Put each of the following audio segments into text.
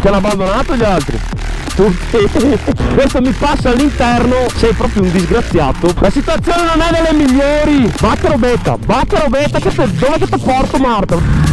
hanno abbandonato gli altri? Tutti. Questo mi passa all'interno, sei proprio un disgraziato. La situazione non è delle migliori. Bacca robetta, dove che ti porto, Marta?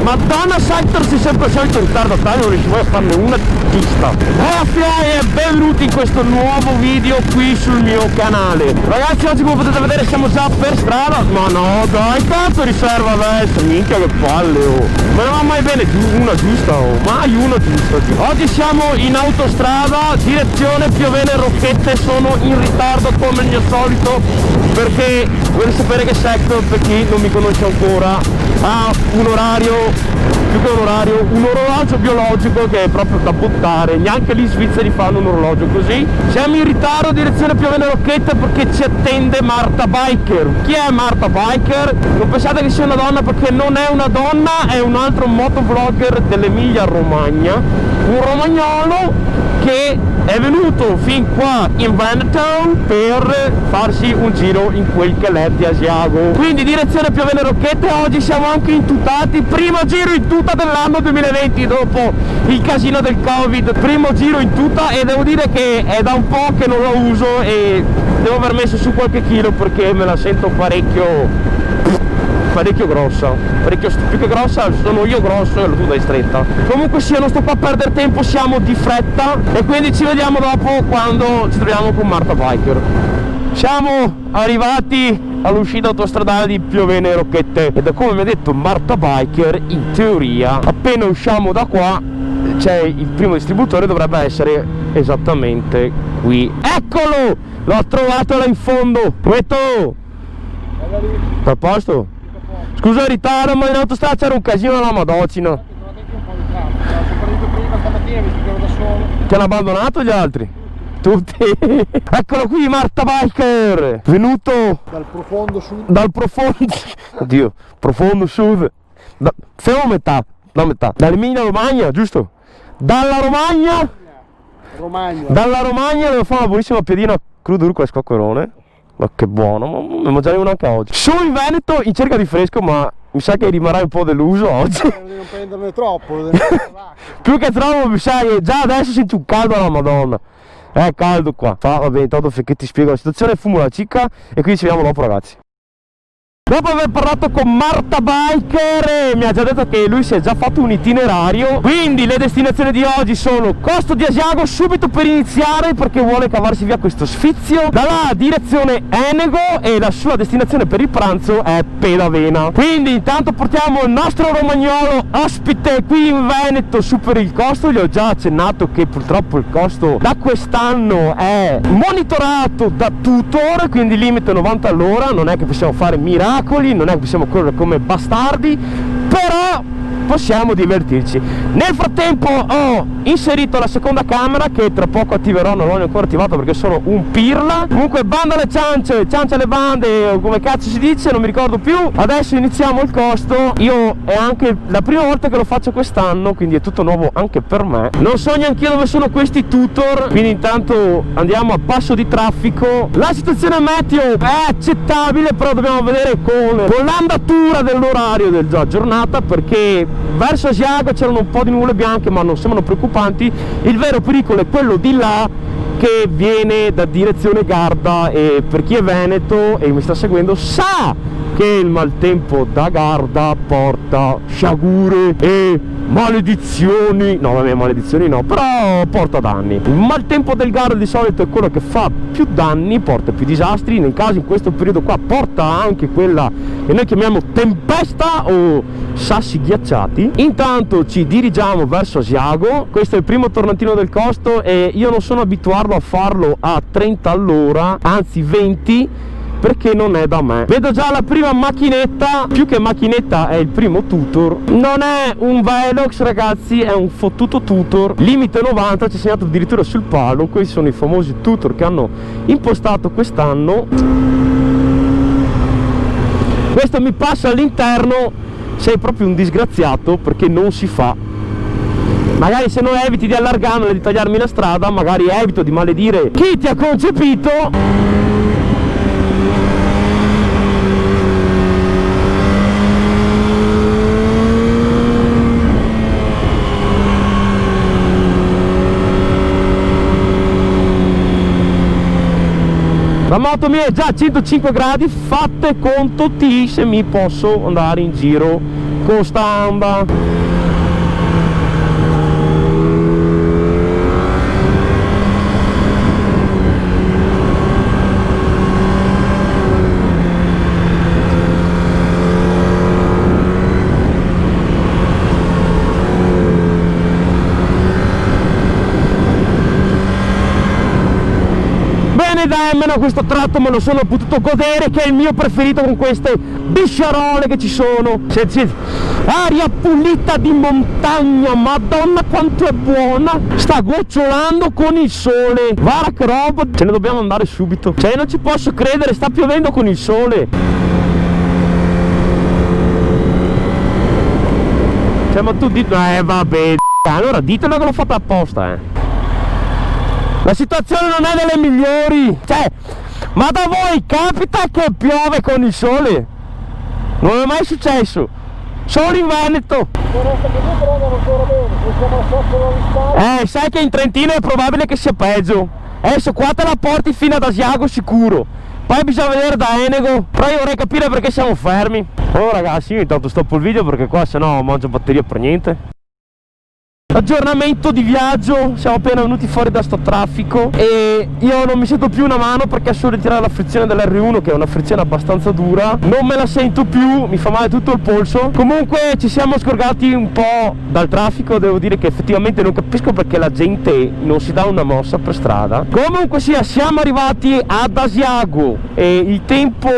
Madonna, saltarsi sempre al solito ritardatario, non riuscivo a farne una giusta. E benvenuti in questo nuovo video qui sul mio canale. Ragazzi, oggi come potete vedere siamo già per strada. Ma no, dai, cazzo riserva adesso, minchia che palle, oh. Ma non va mai bene una giusta, oh. Mai una giusta. Oggi siamo in autostrada, direzione Piovene Rocchette, sono in ritardo come il mio solito, perché volete sapere che Sector, per chi non mi conosce ancora, ha un orario, più che un orario, un orologio biologico che è proprio da buttare. Neanche gli svizzeri fanno un orologio così. Siamo in ritardo direzione Piovene Rocchette perché ci attende Marta Biker. Chi è Marta Biker? Non pensate che sia una donna, perché non è una donna, è un altro motovlogger dell'Emilia Romagna, un romagnolo che è venuto fin qua in Veneto per farsi un giro in quel che è di Asiago. Quindi direzione Piovene Rocchette. Oggi siamo anche intutati, primo giro in tuta dell'anno 2020 dopo il casino del Covid, primo giro in tuta, e devo dire che è da un po' che non lo uso e devo aver messo su qualche chilo perché me la sento parecchio grossa, più che grossa sono io grosso e la tuta è stretta. Comunque sia, non sto qua a perdere tempo, siamo di fretta e quindi ci vediamo dopo quando ci troviamo con Marta Biker. Siamo arrivati all'uscita autostradale di Piovene Rocchette e da come mi ha detto Marta Biker, in teoria appena usciamo da qua c'è il primo distributore, dovrebbe essere esattamente qui. Eccolo, l'ho trovato là in fondo. Metto a posto? Scusa il ritardo, ma in autostrada c'era un casino alla madocina. Ti hanno abbandonato gli altri? Tutti. Eccolo qui Marta Biker, venuto dal profondo sud. Dal profondo, oddio, profondo sud. Siamo a metà, la metà. Dall'Emilia Romagna, giusto? Dalla Romagna. Dalla Romagna devo fare una buonissima piadina crudo con le scoccherone. Ma che buono, ne mangeremo una anche oggi. Sono in Veneto in cerca di fresco, ma mi sa che rimarrai un po' deluso oggi. Devi non prenderne troppo. Più che troppo, mi sa che già adesso senti un caldo alla Madonna. È caldo qua. Va bene, intanto finché ti spiego la situazione, fumo la cicca e quindi ci vediamo dopo, ragazzi. Dopo aver parlato con Marta Biker, mi ha già detto che lui si è già fatto un itinerario. Quindi le destinazioni di oggi sono Costo di Asiago, subito per iniziare, perché vuole cavarsi via questo sfizio. Da là direzione Enego e la sua destinazione per il pranzo è Pedavena. Quindi intanto portiamo il nostro romagnolo ospite qui in Veneto su per il costo. Gli ho già accennato che purtroppo il costo da quest'anno è monitorato da tutor, quindi limite 90 all'ora. Non è che possiamo fare miracoli, non è che possiamo correre come bastardi, però possiamo divertirci. Nel frattempo ho inserito la seconda camera che tra poco attiverò, non l'ho ancora attivato perché sono un pirla. Comunque banda alle ciance, ciance alle bande, o come cazzo si dice, non mi ricordo più. Adesso iniziamo il costo. Io è anche la prima volta che lo faccio quest'anno, quindi è tutto nuovo anche per me. Non so neanche io dove sono questi tutor, quindi intanto andiamo a passo di traffico. La situazione meteo è accettabile, però dobbiamo vedere con l'andatura dell'orario della giornata, perché verso Asiago c'erano un po' di nuvole bianche ma non sembrano preoccupanti. Il vero pericolo è quello di là che viene da direzione Garda, e per chi è veneto e mi sta seguendo sa che il maltempo da Garda porta sciagure e maledizioni. No vabbè, maledizioni no, però porta danni. Il maltempo del Garda di solito è quello che fa più danni, porta più disastri. Nel caso in questo periodo qua porta anche quella che noi chiamiamo tempesta o sassi ghiacciati. Intanto ci dirigiamo verso Asiago. Questo è il primo tornantino del costo e io non sono abituato a farlo a 30 all'ora, anzi 20, perché non è da me. Vedo già la prima macchinetta, più che macchinetta è il primo tutor. Non è un Velox ragazzi, è un fottuto tutor, limite 90, c'è segnato addirittura sul palo. Questi sono i famosi tutor che hanno impostato quest'anno. Questo mi passa all'interno, sei proprio un disgraziato perché non si fa. Magari se non eviti di allargarmi e di tagliarmi la strada, magari evito di maledire chi ti ha concepito. La moto mia è già a 105 gradi, fate conto T se mi posso andare in giro con sta onda. Bene dai, almeno questo tratto me lo sono potuto godere, che è il mio preferito con queste bisciarole che ci sono. Senti, aria pulita di montagna, madonna quanto è buona, sta gocciolando con il sole, guarda che roba, ce ne dobbiamo andare subito, cioè non ci posso credere, sta piovendo con il sole. Cioè ma tu dite, vabbè, allora ditelo che l'ho fatta apposta, La situazione non è delle migliori, cioè, ma da voi capita che piove con il sole? Non è mai successo, solo in Veneto. Sai che in Trentino è probabile che sia peggio. Adesso qua te la porti fino ad Asiago sicuro, poi bisogna vedere da Enego, però io vorrei capire perché siamo fermi. Oh ragazzi, io intanto stoppo il video perché qua sennò mangio batteria per niente. Aggiornamento di viaggio, siamo appena venuti fuori da sto traffico e io non mi sento più una mano perché sono ritirare la frizione dell'R1, che è una frizione abbastanza dura, non me la sento più, mi fa male tutto il polso. Comunque ci siamo scorgati un po' dal traffico, devo dire che effettivamente non capisco perché la gente non si dà una mossa per strada. Comunque sia, siamo arrivati ad Asiago e il tempo,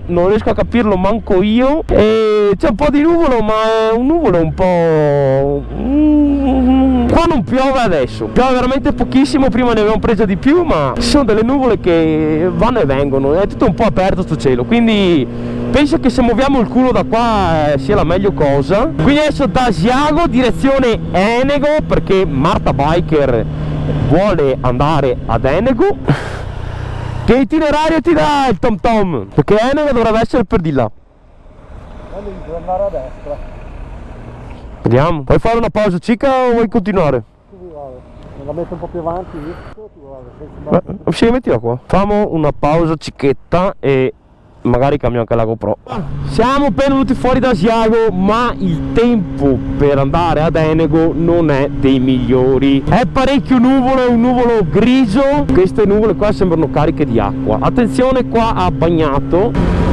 non riesco a capirlo manco io, e c'è un po' di nuvolo, ma è un nuvolo un po'... Qua non piove adesso, piove veramente pochissimo, prima ne avevamo presa di più, ma ci sono delle nuvole che vanno e vengono, è tutto un po' aperto sto cielo, quindi penso che se muoviamo il culo da qua sia la meglio cosa. Quindi adesso da Asiago direzione Enego, perché Marta Biker vuole andare ad Enego. Che itinerario ti dà il Tom Tom? Perché Enego dovrebbe essere per di là. Devi andare a destra. Vediamo, vuoi fare una pausa cica o vuoi continuare? Me la metto un po' più avanti, Sì, mettila qua. Facciamo una pausa cicchetta e magari cambio anche la GoPro. Siamo appena venuti fuori da Asiago, ma il tempo per andare ad Enego non è dei migliori. È parecchio nuvolo, è un nuvolo grigio. Queste nuvole qua sembrano cariche di acqua. Attenzione, qua ha bagnato.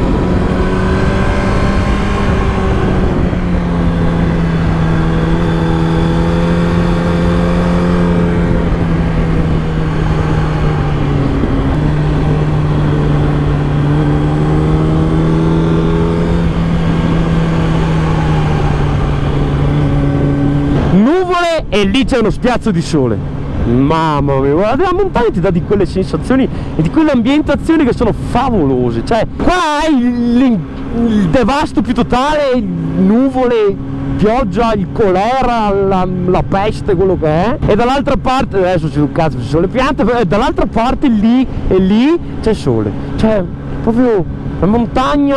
E lì c'è uno spiazzo di sole, mamma mia, guarda, la montagna ti dà di quelle sensazioni e di quelle ambientazioni che sono favolose, cioè qua hai il devasto più totale, nuvole, pioggia, il colera, la peste, quello che è, e dall'altra parte, adesso c'è un cazzo, ci sono le piante, e dall'altra parte lì e lì c'è il sole, cioè proprio la montagna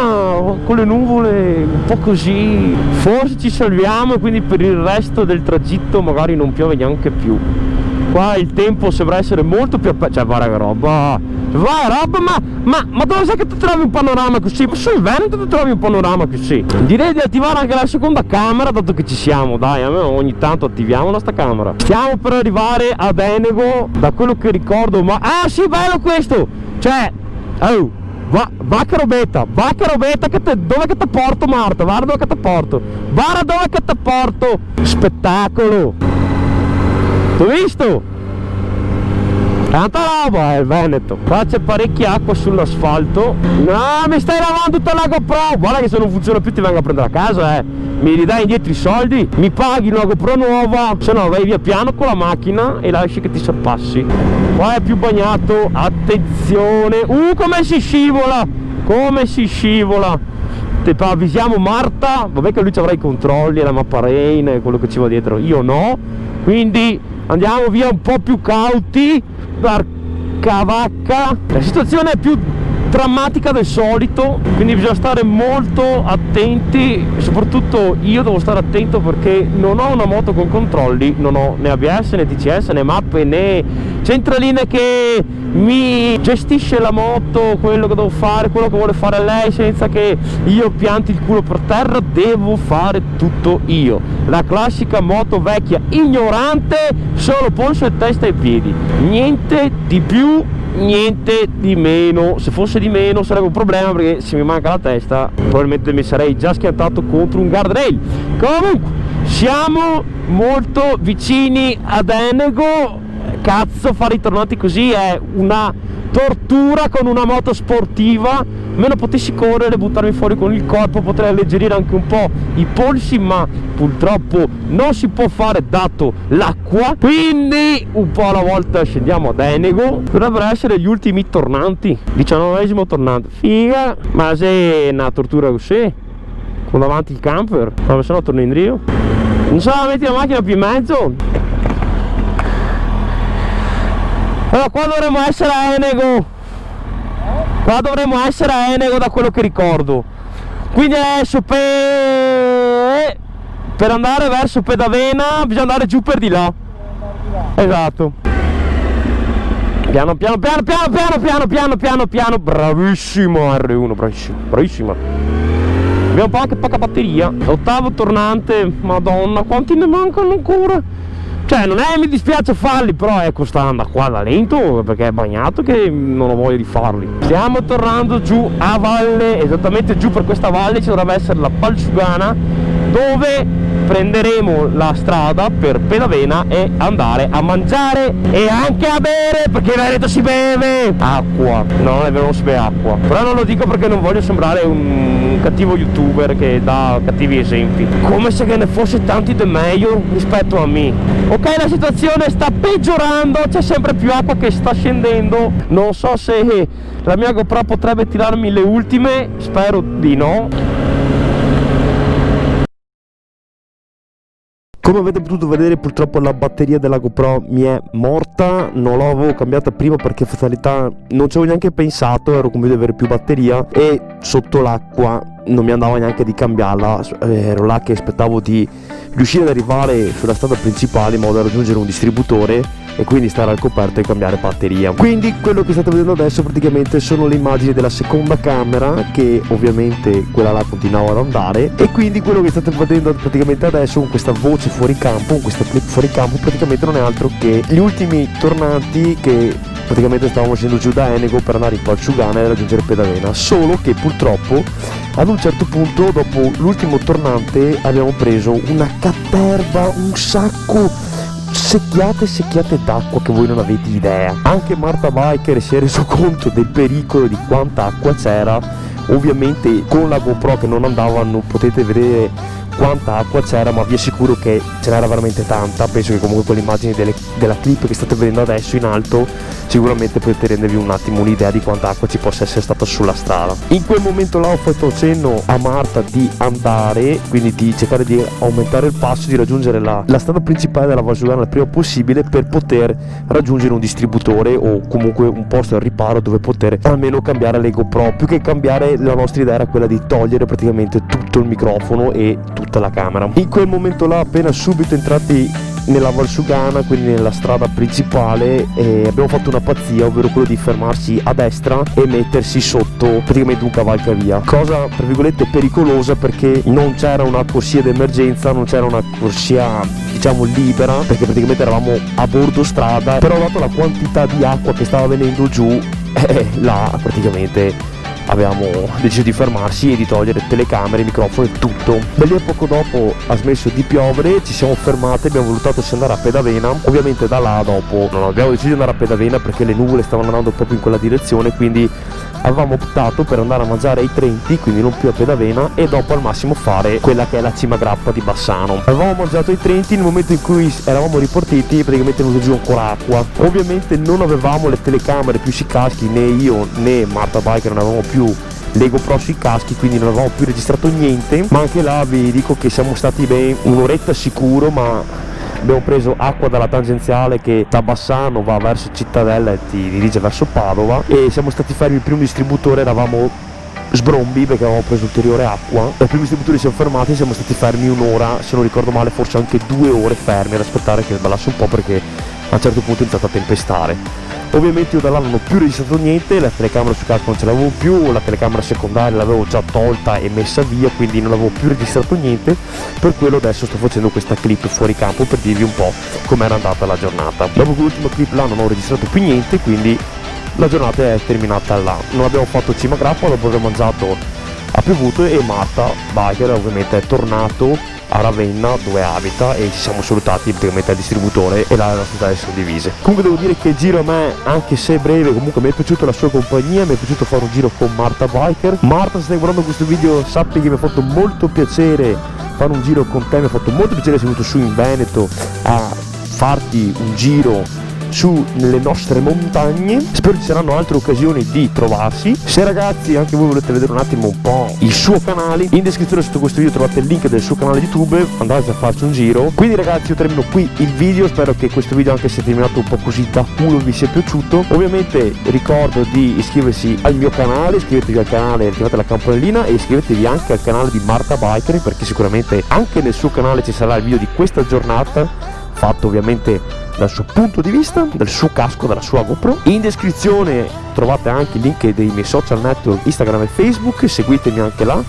con le nuvole, un po' così. Forse ci salviamo e quindi per il resto del tragitto magari non piove neanche più. Qua il tempo sembra essere molto più aperto, cioè guarda che roba, ma dove sai che ti trovi un panorama così? Ma sul Veneto ti trovi un panorama così? Direi di attivare anche la seconda camera, dato che ci siamo, dai, ogni tanto attiviamo sta camera. Stiamo per arrivare ad Enego, da quello che ricordo, ma ah sì, bello questo, cioè oh, va che robetta che dove che ti porto Marta, guarda dove che ti porto, guarda dove che ti porto, spettacolo, t'ho visto? Tanta roba è il Veneto. Qua c'è parecchia acqua sull'asfalto. No, mi stai lavando tutta la GoPro. Guarda che se non funziona più ti vengo a prendere a casa, mi ridai indietro i soldi, mi paghi una GoPro nuova, se no vai via piano con la macchina e lasci che ti sorpassi. Qua è più bagnato, attenzione, come si scivola, E poi avvisiamo Marta, vabbè che lui ci avrà i controlli, la mappa rain e quello che ci va dietro, io no, quindi andiamo via un po' più cauti, porca vacca. La situazione è più drammatica del solito, quindi bisogna stare molto attenti, soprattutto io devo stare attento perché non ho una moto con controlli, non ho né ABS né TCS né mappe né centraline che mi gestisce la moto, quello che devo fare, quello che vuole fare lei senza che io pianti il culo per terra, devo fare tutto io, la classica moto vecchia ignorante, solo polso e testa e piedi, niente di più, niente di meno. Se fosse di meno sarebbe un problema, perché se mi manca la testa probabilmente mi sarei già schiantato contro un guardrail. Comunque siamo molto vicini ad Enego. Cazzo, fare i tornati così è una tortura con una moto sportiva. Meno potessi correre, buttarmi fuori con il corpo, potrei alleggerire anche un po' i polsi, ma purtroppo non si può fare dato l'acqua, quindi un po' alla volta scendiamo ad Enego. Dovrebbero essere gli ultimi tornanti, 19esimo tornante, figa, ma se è una tortura così con davanti il camper, ma se no torno in Rio, non so, metti la macchina più in mezzo. Allora qua dovremmo essere a Enego. Qua dovremmo essere a Enego da quello che ricordo. Quindi adesso per andare verso Pedavena bisogna andare giù per di là. Esatto. Piano piano piano piano piano piano piano piano piano. Bravissimo R1, bravissimo, bravissima. Abbiamo anche poca batteria. Ottavo tornante, madonna, quanti ne mancano ancora? Cioè non è mi dispiace farli, però ecco, sta andando qua da lento perché è bagnato che non ho voglia di farli. Stiamo tornando giù a valle, esattamente giù per questa valle ci dovrebbe essere la Valsugana, dove prenderemo la strada per Pedavena e andare a mangiare e anche a bere, perché in Veneto si beve acqua. No, non è vero, non si beve acqua, però non lo dico perché non voglio sembrare un cattivo youtuber che dà cattivi esempi, come se ne fosse tanti di meglio rispetto a me. Ok, la situazione sta peggiorando, c'è sempre più acqua che sta scendendo, non so se la mia GoPro potrebbe tirarmi le ultime, spero di no. Come avete potuto vedere, purtroppo la batteria della GoPro mi è morta, non l'avevo cambiata prima perché fatalità non ci avevo neanche pensato, ero convinto di avere più batteria e sotto l'acqua non mi andava neanche di cambiarla, ero là che aspettavo di riuscire ad arrivare sulla strada principale in modo da raggiungere un distributore e quindi stare al coperto e cambiare batteria. Quindi quello che state vedendo adesso praticamente sono le immagini della seconda camera, che ovviamente quella là continuava ad andare, e quindi quello che state vedendo praticamente adesso con questa voce fuori campo, con questa clip fuori campo, praticamente non è altro che gli ultimi tornanti che praticamente stavamo scendendo giù da Enego per andare in Valsugana e raggiungere Pedavena, solo che purtroppo ad un certo punto dopo l'ultimo tornante abbiamo preso una caterva, un sacco secchiate d'acqua che voi non avete idea. Anche Marta Biker si è reso conto del pericolo di quanta acqua c'era. Ovviamente con la GoPro che non andava non potete vedere quanta acqua c'era, ma vi assicuro che ce n'era veramente tanta. Penso che comunque con le immagini della clip che state vedendo adesso in alto sicuramente potete rendervi un attimo un'idea di quanta acqua ci possa essere stata sulla strada. In quel momento là ho fatto cenno a Marta di andare, quindi di cercare di aumentare il passo, di raggiungere la strada principale della Valsugana il prima possibile per poter raggiungere un distributore o comunque un posto al riparo dove poter almeno cambiare le GoPro. Più che cambiare, la nostra idea era quella di togliere praticamente tutto il microfono e tutta la camera. In quel momento là, appena subito entrati nella Valsugana, quindi nella strada principale, abbiamo fatto una pazzia, ovvero quello di fermarsi a destra e mettersi sotto praticamente un cavalcavia, cosa tra virgolette pericolosa perché non c'era una corsia d'emergenza, non c'era una corsia diciamo libera, perché praticamente eravamo a bordo strada, però dato la quantità di acqua che stava venendo giù, là praticamente abbiamo deciso di fermarsi e di togliere telecamere, microfono e tutto. Da lì a poco dopo ha smesso di piovere, ci siamo fermati, abbiamo valutato se andare a Pedavena. Ovviamente da là dopo non abbiamo deciso di andare a Pedavena perché le nuvole stavano andando proprio in quella direzione, quindi avevamo optato per andare a mangiare ai Trenti, quindi non più a Pedavena, e dopo al massimo fare quella che è la cima grappa di Bassano. Avevamo mangiato ai Trenti, nel momento in cui eravamo ripartiti praticamente è venuto giù ancora acqua. Ovviamente non avevamo le telecamere più si caschi, né io né Marta Biker non avevamo più le GoPro sui caschi, quindi non avevamo più registrato niente, ma anche là vi dico che siamo stati ben un'oretta sicuro, ma abbiamo preso acqua dalla tangenziale che da Bassano va verso Cittadella e ti dirige verso Padova, e siamo stati fermi il primo distributore, eravamo sbrombi perché avevamo preso ulteriore acqua. Al primo distributore siamo fermati, siamo stati fermi un'ora, se non ricordo male forse anche 2 ore fermi ad aspettare che sballasse un po', perché a un certo punto è iniziato a tempestare. Ovviamente io da là non ho più registrato niente, la telecamera sul casco non ce l'avevo più, la telecamera secondaria l'avevo già tolta e messa via, quindi non avevo più registrato niente. Per quello adesso sto facendo questa clip fuori campo per dirvi un po' com'era andata la giornata. Dopo quell'ultima clip là non ho registrato più niente, quindi la giornata è terminata là. Non abbiamo fatto cima grappa, dopo aver mangiato ha piovuto e Marta Biker ovviamente è tornato a Ravenna dove abita e ci siamo salutati praticamente al distributore e là le nostre strade sono divise. Comunque devo dire che il giro a me, anche se breve, comunque mi è piaciuta la sua compagnia, mi è piaciuto fare un giro con Marta Biker. Marta, se stai guardando questo video sappi che mi ha fatto molto piacere fare un giro con te, mi ha fatto molto piacere essere venuto su in Veneto a farti un giro sulle nostre montagne. Spero ci saranno altre occasioni di trovarsi. Se ragazzi anche voi volete vedere un attimo un po' il suo canale, in descrizione sotto questo video trovate il link del suo canale YouTube, andate a farci un giro. Quindi ragazzi io termino qui il video, spero che questo video, anche se è terminato un po' così da culo, vi sia piaciuto. Ovviamente ricordo di iscriversi al mio canale, iscrivetevi al canale, attivate la campanellina e iscrivetevi anche al canale di Marta Biker, perché sicuramente anche nel suo canale ci sarà il video di questa giornata, fatto ovviamente dal suo punto di vista, dal suo casco, dalla sua GoPro. In descrizione trovate anche il link dei miei social network Instagram e Facebook, seguitemi anche là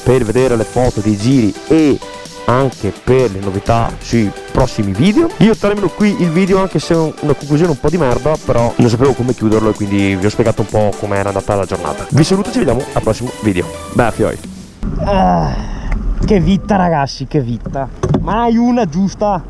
per vedere le foto dei giri e anche per le novità sui prossimi video. Io termino qui il video, anche se è una conclusione un po' di merda, però non sapevo come chiuderlo e quindi vi ho spiegato un po' come era andata la giornata. Vi saluto, ci vediamo al prossimo video. Beh fioi. Che vita ragazzi, che vita. Mai una giusta.